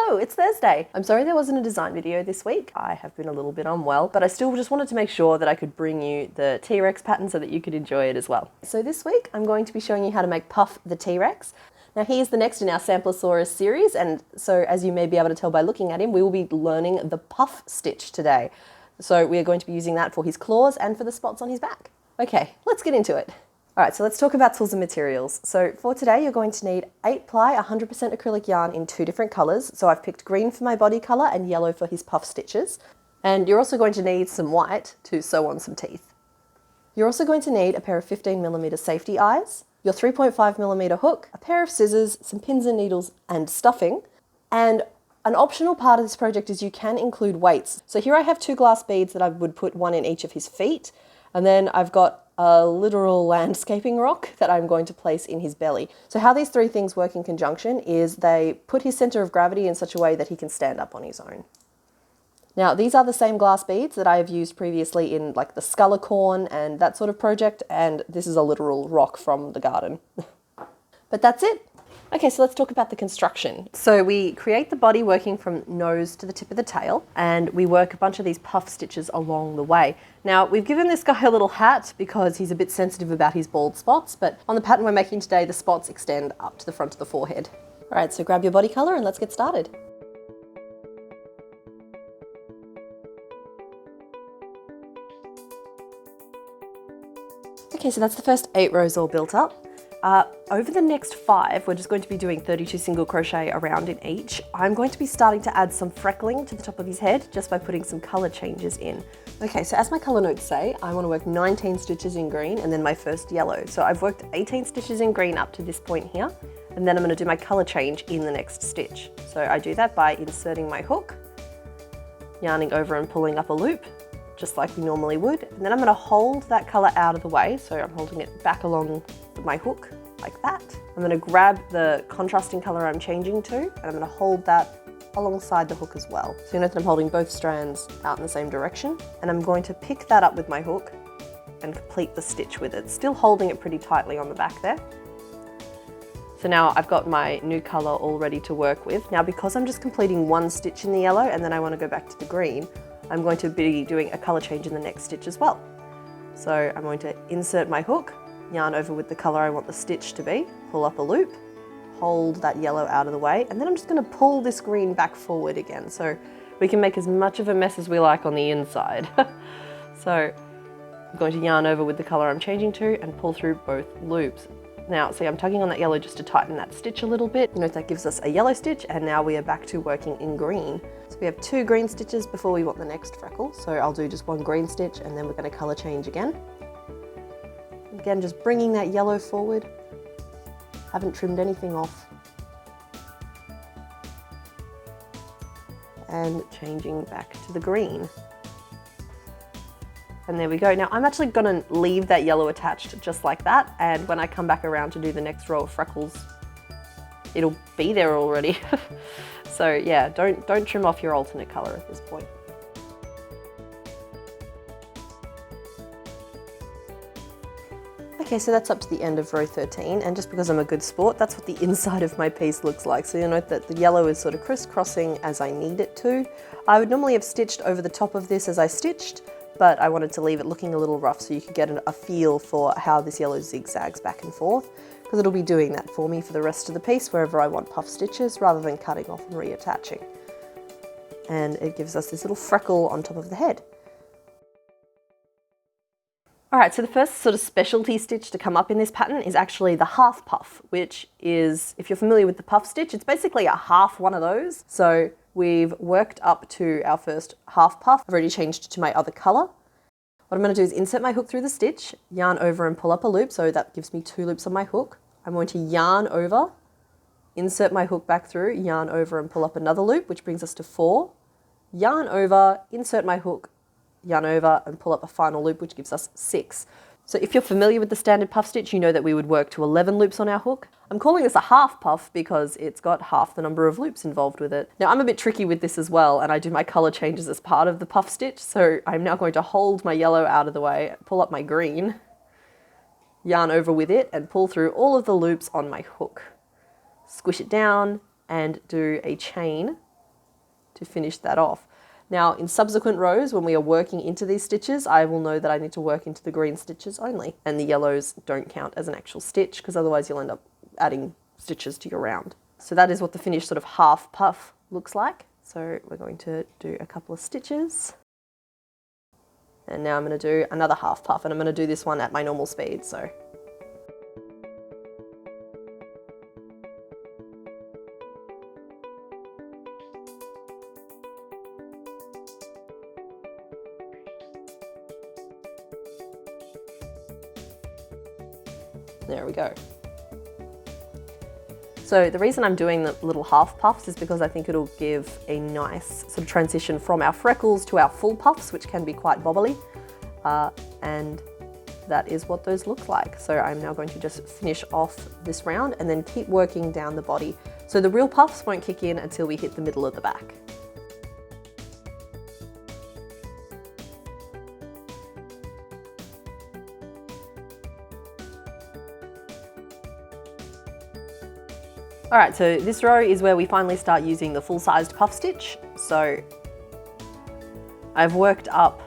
Hello, it's Thursday. I'm sorry there wasn't a design video this week. I have been a little bit unwell, but I still just wanted to make sure that I could bring you the T-Rex pattern so that you could enjoy it as well. So this week I'm going to be showing you how to make Puff the T-Rex. Now he is the next in our Sampler-saurs series, and so as you may be able to tell by looking at him, we will be learning the puff stitch today. So we are going to be using that for his claws and for the spots on his back. Okay, let's get into it. All right, so let's talk about tools and materials. So for today, you're going to need 8-ply 100% acrylic yarn in 2 different colors. So I've picked green for my body color and yellow for his puff stitches. And you're also going to need some white to sew on some teeth. You're also going to need a pair of 15mm safety eyes, your 3.5mm hook, a pair of scissors, some pins and needles and stuffing. And an optional part of this project is you can include weights. So here I have 2 glass beads that I would put 1 in each of his feet. And then I've got a literal landscaping rock that I'm going to place in his belly. So how these 3 things work in conjunction is they put his center of gravity in such a way that he can stand up on his own. Now these are the same glass beads that I have used previously in like the scullicorn and that sort of project, and this is a literal rock from the garden. But that's it. Okay, so let's talk about the construction. So we create the body working from nose to the tip of the tail, and we work a bunch of these puff stitches along the way. Now, we've given this guy a little hat because he's a bit sensitive about his bald spots, but on the pattern we're making today, the spots extend up to the front of the forehead. All right, so grab your body color and let's get started. Okay, so that's the first 8 rows all built up. Over the next 5, we're just going to be doing 32 single crochet around in each. I'm going to be starting to add some freckling to the top of his head just by putting some color changes in. Okay, so as my color notes say, I want to work 19 stitches in green and then my first yellow. So I've worked 18 stitches in green up to this point here, and then I'm going to do my color change in the next stitch. So I do that by inserting my hook, yarning over and pulling up a loop, just like we normally would. And then I'm going to hold that color out of the way. So I'm holding it back along my hook like that. I'm going to grab the contrasting color I'm changing to, and I'm going to hold that alongside the hook as well. So you know that I'm holding both strands out in the same direction, and I'm going to pick that up with my hook and complete the stitch with it, still holding it pretty tightly on the back there. So now I've got my new color all ready to work with. Now because I'm just completing 1 stitch in the yellow and then I want to go back to the green, I'm going to be doing a color change in the next stitch as well. So I'm going to insert my hook, yarn over with the color I want the stitch to be, pull up a loop, hold that yellow out of the way, and then I'm just going to pull this green back forward again so we can make as much of a mess as we like on the inside. So I'm going to yarn over with the color I'm changing to and pull through both loops. Now, see, I'm tugging on that yellow just to tighten that stitch a little bit. You know, that gives us a yellow stitch, and now we are back to working in green. So we have 2 green stitches before we want the next freckle. So I'll do just 1 green stitch and then we're going to color change again. Again, just bringing that yellow forward. Haven't trimmed anything off. And changing back to the green. And there we go. Now I'm actually going to leave that yellow attached just like that, and when I come back around to do the next row of freckles, it'll be there already. So yeah, don't trim off your alternate color at this point. Okay, so that's up to the end of row 13, and just because I'm a good sport, that's what the inside of my piece looks like. So you'll note that the yellow is sort of crisscrossing as I need it to. I would normally have stitched over the top of this as I stitched, but I wanted to leave it looking a little rough so you could get a feel for how this yellow zigzags back and forth, because it'll be doing that for me for the rest of the piece wherever I want puff stitches rather than cutting off and reattaching. And it gives us this little freckle on top of the head. All right, so the first sort of specialty stitch to come up in this pattern is actually the half puff, which is, if you're familiar with the puff stitch, it's basically a half one of those. So we've worked up to our first half puff. I've already changed to my other color. What I'm going to do is insert my hook through the stitch, yarn over and pull up a loop, so that gives me 2 loops on my hook. I'm going to yarn over, insert my hook back through, yarn over and pull up another loop, which brings us to 4. Yarn over, insert my hook, yarn over and pull up a final loop, which gives us 6. So if you're familiar with the standard puff stitch, you know that we would work to 11 loops on our hook. I'm calling this a half puff because it's got half the number of loops involved with it. Now I'm a bit tricky with this as well, and I do my color changes as part of the puff stitch. So I'm now going to hold my yellow out of the way, pull up my green, yarn over with it and pull through all of the loops on my hook. Squish it down and do a chain to finish that off. Now in subsequent rows, when we are working into these stitches, I will know that I need to work into the green stitches only, and the yellows don't count as an actual stitch because otherwise you'll end up adding stitches to your round. So that is what the finished sort of half puff looks like. So we're going to do a couple of stitches. And now I'm going to do another half puff, and I'm going to do this one at my normal speed. So there we go. So the reason I'm doing the little half puffs is because I think it'll give a nice sort of transition from our freckles to our full puffs, which can be quite bobbly. And that is what those look like. So I'm now going to just finish off this round and then keep working down the body. So the real puffs won't kick in until we hit the middle of the back. All right, so this row is where we finally start using the full-sized puff stitch. So I've worked up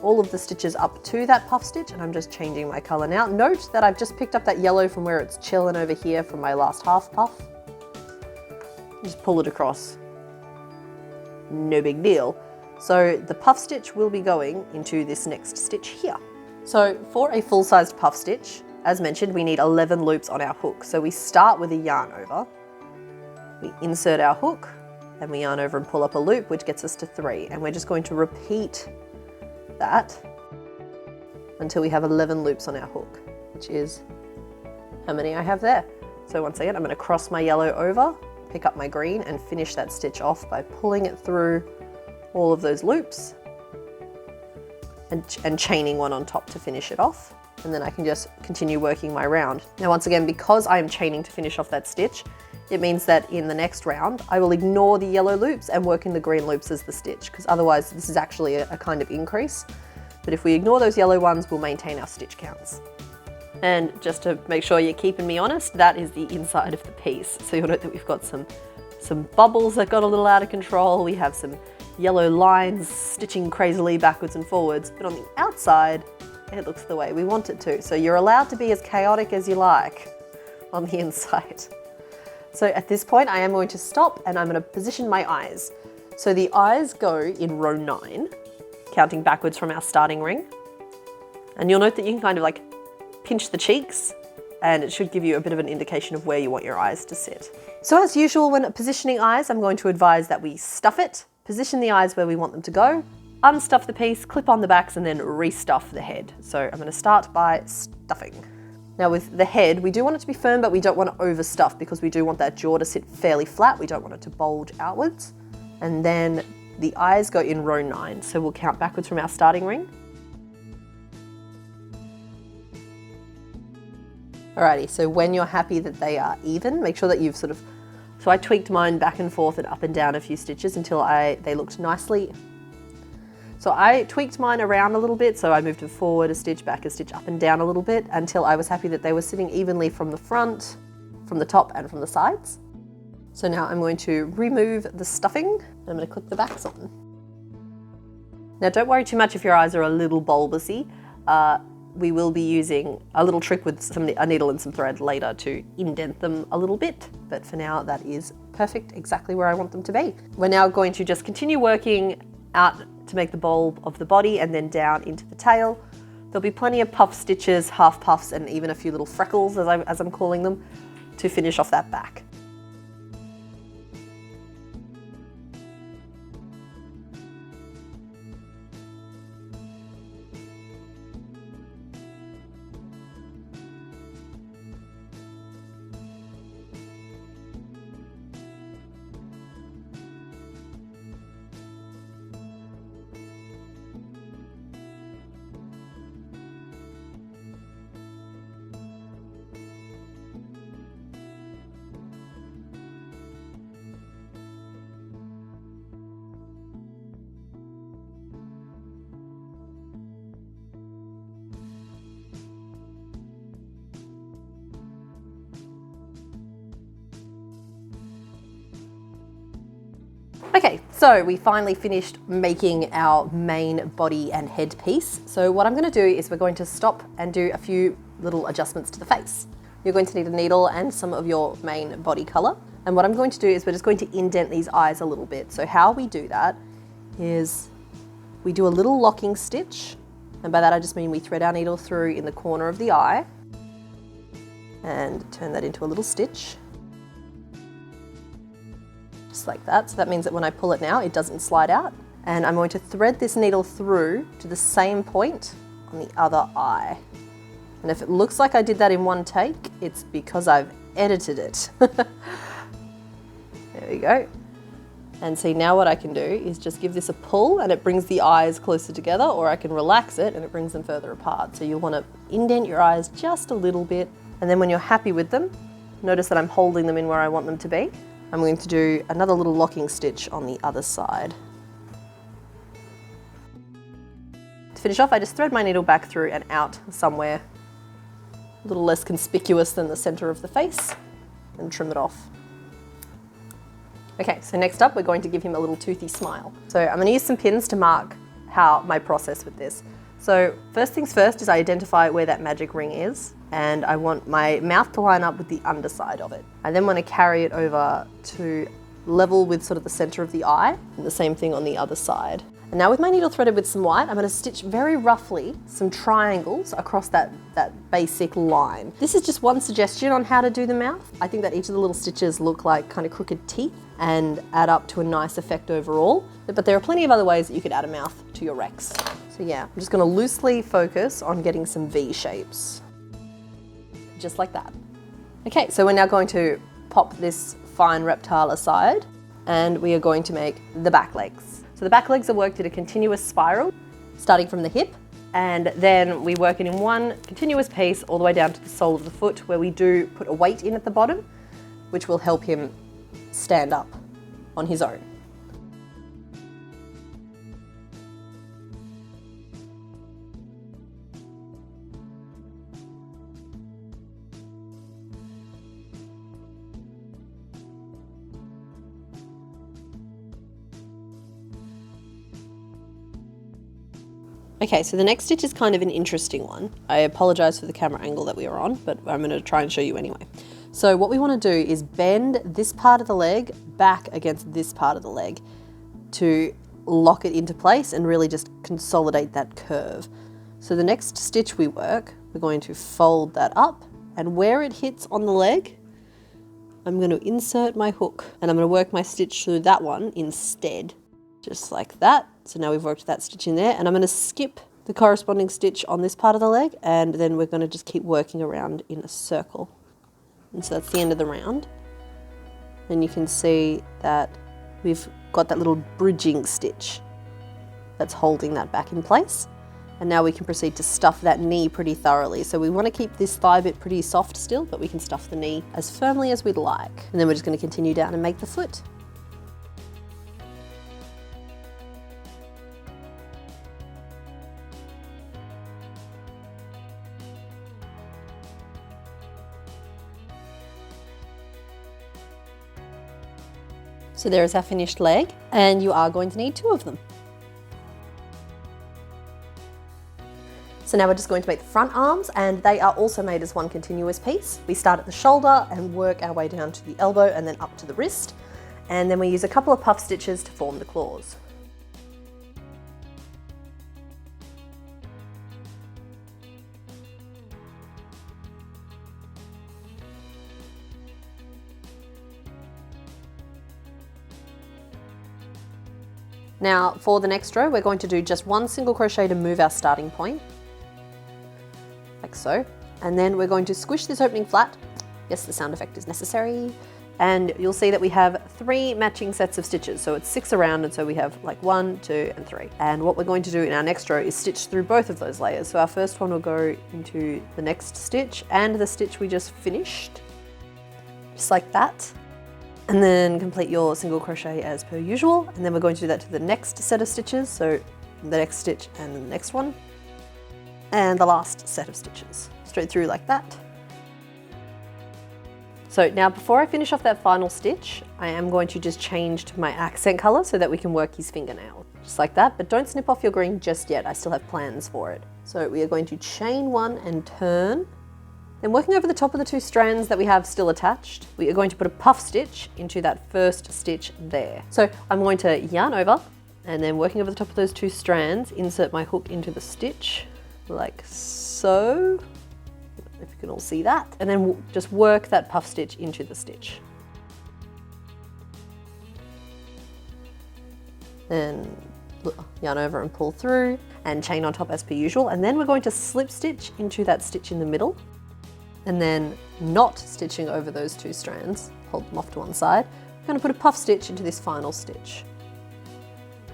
all of the stitches up to that puff stitch, and I'm just changing my color now. Note that I've just picked up that yellow from where it's chilling over here from my last half puff. Just pull it across. No big deal. So the puff stitch will be going into this next stitch here. So for a full-sized puff stitch, as mentioned, we need 11 loops on our hook. So we start with a yarn over, we insert our hook, and we yarn over and pull up a loop, which gets us to 3. And we're just going to repeat that until we have 11 loops on our hook, which is how many I have there. So once again, I'm going to cross my yellow over, pick up my green, and finish that stitch off by pulling it through all of those loops and chaining one on top to finish it off. And then I can just continue working my round. Now once again, because I am chaining to finish off that stitch, it means that in the next round, I will ignore the yellow loops and work in the green loops as the stitch, because otherwise this is actually a kind of increase. But if we ignore those yellow ones, we'll maintain our stitch counts. And just to make sure you're keeping me honest, that is the inside of the piece. So you'll note that we've got some bubbles that got a little out of control. We have some yellow lines stitching crazily backwards and forwards, but on the outside, it looks the way we want it to. So you're allowed to be as chaotic as you like on the inside. So at this point, I am going to stop and I'm going to position my eyes. So the eyes go in row 9, counting backwards from our starting ring. And you'll note that you can kind of like pinch the cheeks, and it should give you a bit of an indication of where you want your eyes to sit. So as usual, when positioning eyes, I'm going to advise that we stuff it, position the eyes where we want them to go, unstuff the piece, clip on the backs, and then restuff the head. So I'm going to start by stuffing. Now with the head, we do want it to be firm, but we don't want to overstuff because we do want that jaw to sit fairly flat. We don't want it to bulge outwards. And then the eyes go in row 9. So we'll count backwards from our starting ring. Alrighty, so when you're happy that they are even, make sure that you've so I tweaked mine back and forth and up and down a few stitches until they looked nicely. So I tweaked mine around a little bit, so I moved it forward a stitch, back a stitch, up and down a little bit until I was happy that they were sitting evenly from the front, from the top and from the sides. So now I'm going to remove the stuffing and I'm going to clip the backs on. Now don't worry too much if your eyes are a little bulbousy. We will be using a little trick with a needle and some thread later to indent them a little bit, but for now that is perfect, exactly where I want them to be. We're now going to just continue working out to make the bulb of the body and then down into the tail. There'll be plenty of puff stitches, half puffs, and even a few little freckles, as I'm calling them, to finish off that back. Okay, so we finally finished making our main body and head piece. So what I'm going to do is we're going to stop and do a few little adjustments to the face. You're going to need a needle and some of your main body color. And what I'm going to do is we're just going to indent these eyes a little bit. So how we do that is we do a little locking stitch. And by that I just mean we thread our needle through in the corner of the eye and turn that into a little stitch. Just like that. So that means that when I pull it now, it doesn't slide out. And I'm going to thread this needle through to the same point on the other eye. And if it looks like I did that in one take, it's because I've edited it. There we go. And see, now what I can do is just give this a pull and it brings the eyes closer together, or I can relax it and it brings them further apart. So you'll want to indent your eyes just a little bit. And then when you're happy with them, notice that I'm holding them in where I want them to be. I'm going to do another little locking stitch on the other side. To finish off, I just thread my needle back through and out somewhere a little less conspicuous than the center of the face and trim it off. Okay, so next up we're going to give him a little toothy smile. So I'm going to use some pins to mark how my process with this. So first things first is I identify where that magic ring is, and I want my mouth to line up with the underside of it. I then want to carry it over to level with sort of the center of the eye, and the same thing on the other side. And now with my needle threaded with some white, I'm going to stitch very roughly some triangles across that basic line. This is just one suggestion on how to do the mouth. I think that each of the little stitches look like kind of crooked teeth and add up to a nice effect overall. But there are plenty of other ways that you could add a mouth to your Rex. So yeah, I'm just going to loosely focus on getting some V shapes. Just like that. Okay, so we're now going to pop this fine reptile aside and we are going to make the back legs. So the back legs are worked in a continuous spiral, starting from the hip, and then we work it in one continuous piece all the way down to the sole of the foot, where we do put a weight in at the bottom, which will help him stand up on his own. Okay, so the next stitch is kind of an interesting one. I apologize for the camera angle that we are on, but I'm going to try and show you anyway. So what we want to do is bend this part of the leg back against this part of the leg to lock it into place and really just consolidate that curve. So the next stitch we work, we're going to fold that up, and where it hits on the leg, I'm going to insert my hook and I'm going to work my stitch through that one instead. Just like that. So now we've worked that stitch in there, and I'm going to skip the corresponding stitch on this part of the leg, and then we're going to just keep working around in a circle. And so that's the end of the round. And you can see that we've got that little bridging stitch that's holding that back in place. And now we can proceed to stuff that knee pretty thoroughly. So we want to keep this thigh bit pretty soft still, but we can stuff the knee as firmly as we'd like. And then we're just going to continue down and make the foot. So there is our finished leg, and you are going to need 2 of them. So now we're just going to make the front arms, and they are also made as one continuous piece. We start at the shoulder and work our way down to the elbow and then up to the wrist. And then we use a couple of puff stitches to form the claws. Now for the next row, we're going to do just 1 single crochet to move our starting point, like so. And then we're going to squish this opening flat. Yes, the sound effect is necessary. And you'll see that we have 3 matching sets of stitches. So it's 6 around, and so we have like 1, 2, and 3. And what we're going to do in our next row is stitch through both of those layers. So our first one will go into the next stitch and the stitch we just finished, just like that. And then complete your single crochet as per usual. And then we're going to do that to the next set of stitches. So the next stitch and the next one. And the last set of stitches. Straight through like that. So now before I finish off that final stitch, I am going to just change to my accent color so that we can work his fingernail. Just like that, but don't snip off your green just yet. I still have plans for it. So we are going to chain one and turn. Then working over the top of the 2 strands that we have still attached, we are going to put a puff stitch into that first stitch there. So I'm going to yarn over and then working over the top of those 2 strands, insert my hook into the stitch like so. If you can all see that, and then we'll just work that puff stitch into the stitch. Then yarn over and pull through and chain on top as per usual, and then we're going to slip stitch into that stitch in the middle, and then not stitching over those 2 strands, hold them off to one side. I'm going to put a puff stitch into this final stitch.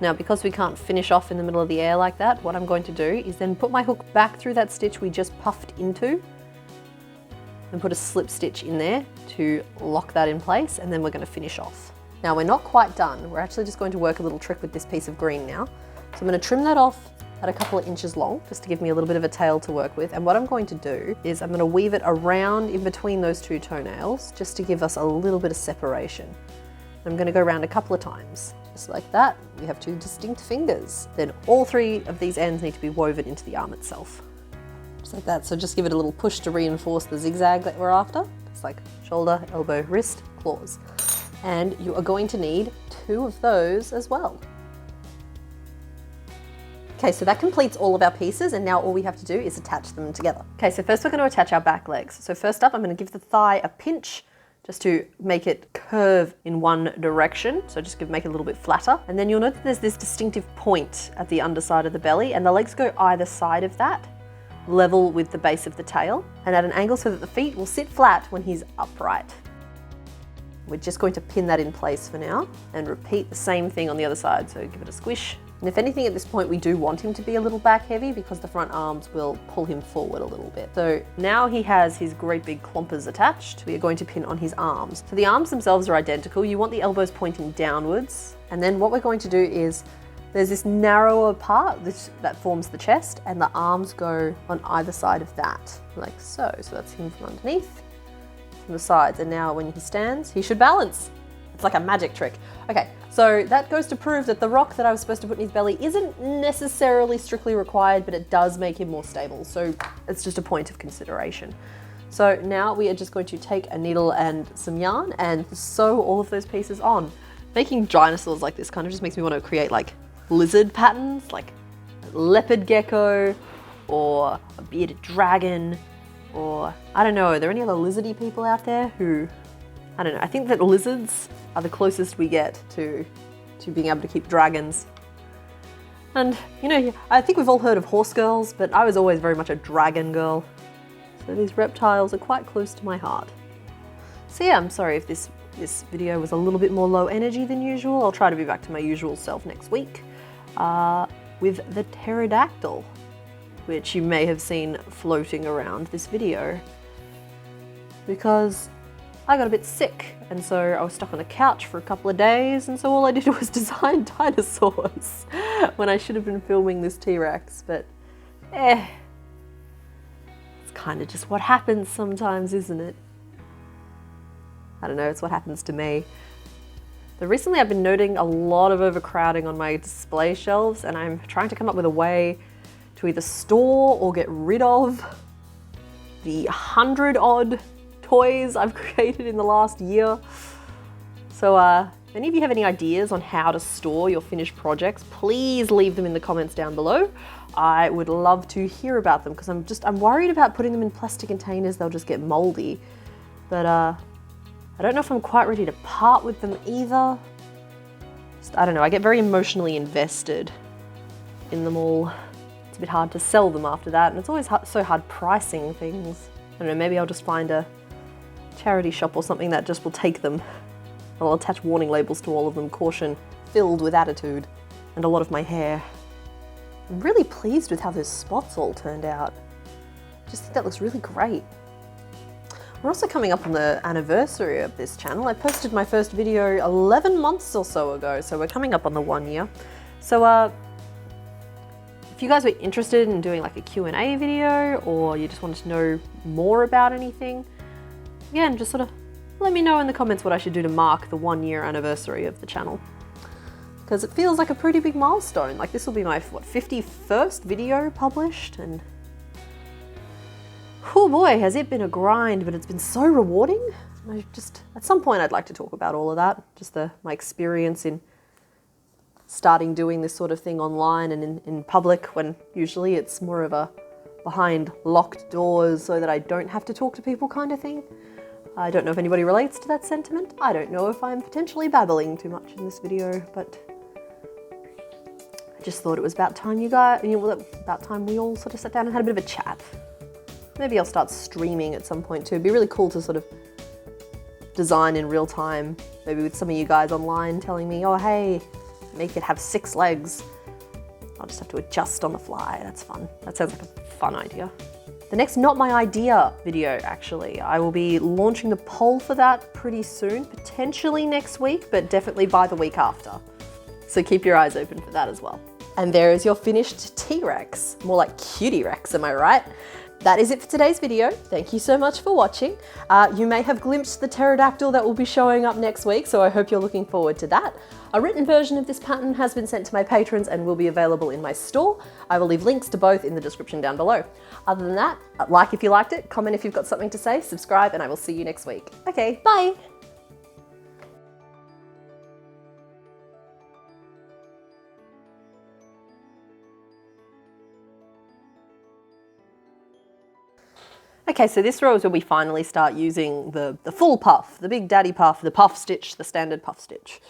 Now, because we can't finish off in the middle of the air like that, what I'm going to do is then put my hook back through that stitch we just puffed into and put a slip stitch in there to lock that in place, and then we're going to finish off. Now we're not quite done. We're actually just going to work a little trick with this piece of green now. So I'm going to trim that off at a couple of inches long, just to give me a little bit of a tail to work with. And what I'm going to do is I'm going to weave it around in between those 2 toenails, just to give us a little bit of separation. I'm going to go around a couple of times, just like that. We have 2 distinct fingers. Then all 3 of these ends need to be woven into the arm itself. Just like that. So just give it a little push to reinforce the zigzag that we're after. It's like shoulder, elbow, wrist, claws. And you are going to need 2 of those as well. Okay, so that completes all of our pieces, and now all we have to do is attach them together. Okay, so first we're going to attach our back legs. So first up, I'm going to give the thigh a pinch just to make it curve in one direction. So just make it a little bit flatter. And then you'll note that there's this distinctive point at the underside of the belly, and the legs go either side of that, level with the base of the tail, and at an angle so that the feet will sit flat when he's upright. We're just going to pin that in place for now and repeat the same thing on the other side. So give it a squish. And if anything at this point, we do want him to be a little back heavy because the front arms will pull him forward a little bit. So now he has his great big clompers attached. We are going to pin on his arms. So the arms themselves are identical. You want the elbows pointing downwards. And then what we're going to do is there's this narrower part that forms the chest, and the arms go on either side of that, like so. So that's him from underneath, from the sides. And now when he stands, he should balance. It's like a magic trick. Okay, so that goes to prove that the rock that I was supposed to put in his belly isn't necessarily strictly required, but it does make him more stable. So it's just a point of consideration. So now we are just going to take a needle and some yarn and sew all of those pieces on. Making dinosaurs like this kind of just makes me want to create like lizard patterns, like a leopard gecko or a bearded dragon, or I don't know, are there any other lizardy people out there who, I don't know, I think that lizards are the closest we get to being able to keep dragons. And you know, I think we've all heard of horse girls, but I was always very much a dragon girl. So these reptiles are quite close to my heart. So yeah, I'm sorry if this video was a little bit more low energy than usual. I'll try to be back to my usual self next week with the pterodactyl, which you may have seen floating around this video, because I got a bit sick and so I was stuck on the couch for a couple of days, and so all I did was design dinosaurs when I should have been filming this T-Rex, but it's kind of just what happens sometimes, isn't it? I don't know, it's what happens to me. But recently I've been noting a lot of overcrowding on my display shelves, and I'm trying to come up with a way to either store or get rid of the 100-odd toys I've created in the last year. So if any of you have any ideas on how to store your finished projects, please leave them in the comments down below. I would love to hear about them, because I'm worried about putting them in plastic containers. They'll just get moldy. But I don't know if I'm quite ready to part with them either. I don't know, I get very emotionally invested in them all. It's a bit hard to sell them after that, and it's always so hard pricing things. I don't know, maybe I'll just find a charity shop or something that just will take them. I'll attach warning labels to all of them, caution, filled with attitude, and a lot of my hair. I'm really pleased with how those spots all turned out. I just think that looks really great. We're also coming up on the anniversary of this channel. I posted my first video 11 months or so ago, so we're coming up on the 1 year. So if you guys were interested in doing like a Q&A video, or you just wanted to know more about anything, again, just sort of let me know in the comments what I should do to mark the 1-year anniversary of the channel. Because it feels like a pretty big milestone. Like this will be my, what, 51st video published, and oh boy, has it been a grind, but it's been so rewarding. I just, at some point I'd like to talk about all of that, just my experience in starting doing this sort of thing online and in public, when usually it's more of a behind locked doors so that I don't have to talk to people kind of thing. I don't know if anybody relates to that sentiment. I don't know if I'm potentially babbling too much in this video, but I just thought it was about time about time we all sort of sat down and had a bit of a chat. Maybe I'll start streaming at some point too. It'd be really cool to sort of design in real time, maybe with some of you guys online telling me, oh hey, make it have 6 legs. I'll just have to adjust on the fly. That's fun. That sounds like a fun idea. The next Not My Idea video, actually, I will be launching the poll for that pretty soon, potentially next week, but definitely by the week after. So keep your eyes open for that as well. And there is your finished T-Rex. More like Cutie Rex, am I right? That is it for today's video. Thank you so much for watching. You may have glimpsed the pterodactyl that will be showing up next week, so I hope you're looking forward to that. A written version of this pattern has been sent to my patrons and will be available in my store. I will leave links to both in the description down below. Other than that, like if you liked it, comment if you've got something to say, subscribe, and I will see you next week. Okay, bye! Okay, so this row is where we finally start using the full puff, the big daddy puff, the puff stitch, the standard puff stitch.